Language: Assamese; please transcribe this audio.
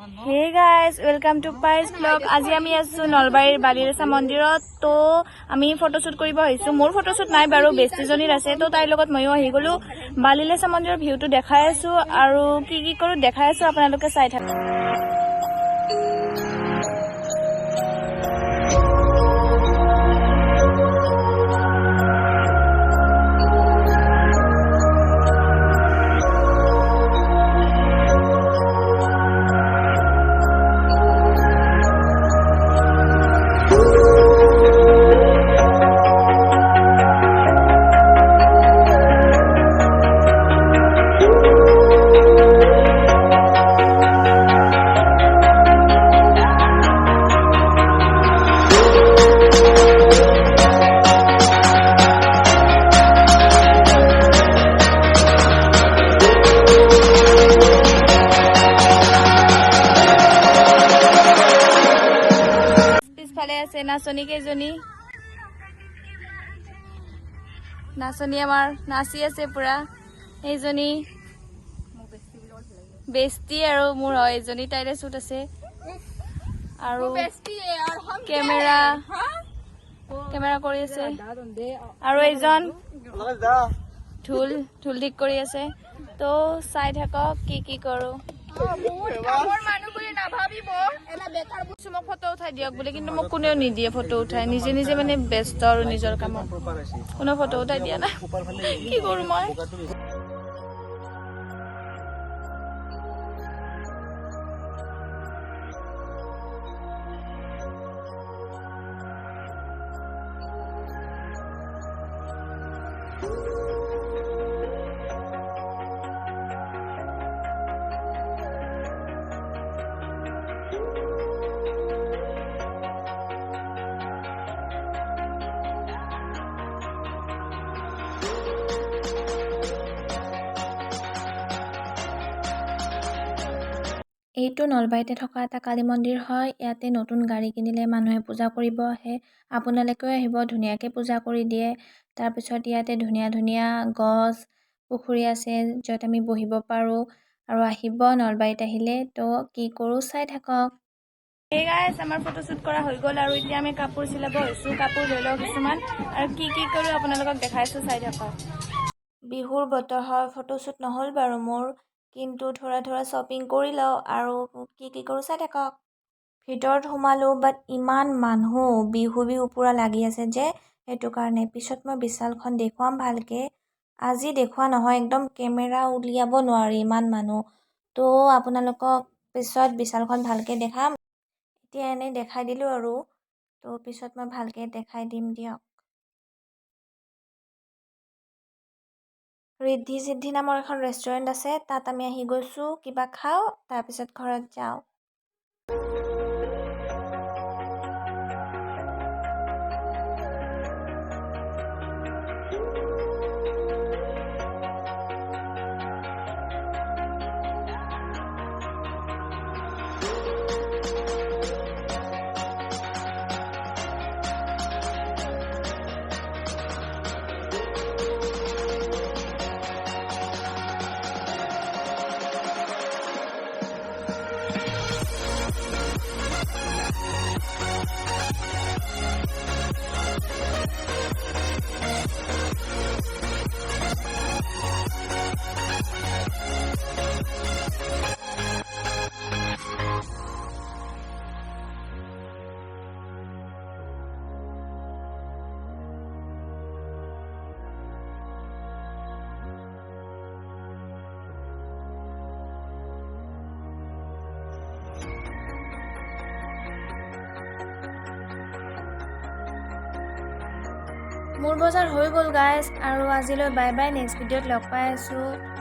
Hey guys, welcome to Pahi's vlog. আজি আমি আছো নলবাৰীৰ বালিৰেচা মন্দিৰত তো আমি ফটোশুট কৰিব আহিছো মোৰ ফটোশুট নাই বাৰু বেষ্টিজনীৰ আছে তো তাইৰ লগত ময়ো আহি গলো বালিৰেচা মন্দিৰৰ ভিউটো দেখাই আছো আৰু কি কি কৰো দেখাই আছো আপোনালোকে চাই থাকক নাচনী কেইজনী নাচনী আমাৰ নাচি আছে পুৰা এইজনী বেষ্টি আৰু মোৰ হয় এজনী তাইৰে শুট আছে আৰু কেমেৰা কৰি আছে আৰু এইজন ঢোল ঠিক কৰি আছে তো চাই থাকক কি কৰো ফটো উঠাই দিয়ক বুলি কিন্তু মোক কোনেও নিদিয়ে ফটো উঠাই নিজে মানে ব্যস্ত আৰু নিজৰ কামত কোনো ফটো উঠাই দিয়া নাই কি কৰো মই এইটো নলবাৰীতে থকা এটা কালী মন্দিৰ হয় ইয়াতে নতুন গাড়ী কিনিলে মানুহে পূজা কৰিব আহে আপোনালোকেও আহিব ধুনীয়াকৈ পূজা কৰি দিয়ে তাৰপিছত ইয়াতে ধুনীয়া গছ পুখুৰী আছে য'ত আমি বহিব পাৰোঁ আৰু আহিব নলবাৰীত আহিলে তো কি কৰোঁ চাই থাকক Hey guys, আমাৰ ফটোশুট কৰা হৈ গ'ল আৰু এতিয়া আমি কাপোৰ চিলাব হৈছো কাপোৰ লৈ লওঁ কিছুমান আৰু কি কৰো আপোনালোকক দেখাইছো চাই থাকক বিহুৰ বতৰ হয় ফটোশুট নহ'ল বাৰু মোৰ কিন্তু থোৰা শ্বপিং কৰি লওঁ আৰু কি কৰো চাই থাকক ভিতৰত সোমালো বাট ইমান মানুহ বিহু পুৰা লাগি আছে যে সেইটো কাৰণে পিছত মই বিশালখন দেখুৱাম ভালকে আজি দেখুৱা নহয় একদম কেমেৰা উলিয়াব নোৱাৰি ইমান মানুহ তো আপোনালোকক পিছত বিশালখন ভালকে দেখাম এতিয়া এনে দেখাই দিলো আৰু তো পিছত মই ভালকে দেখাই দিম দিয়ক ৰিদ্ধি সিদ্ধি নামৰ এখন ৰেষ্টুৰেণ্ট আছে তাত আমি আহি গৈছো কিবা খাওঁ তাৰপিছত ঘৰত যাওঁ মোৰ বজাৰ হৈ গ'ল গাইজ আৰু আজিলৈ বাই বাই নেক্সট ভিডিঅ'ত লগ পাই আছোঁ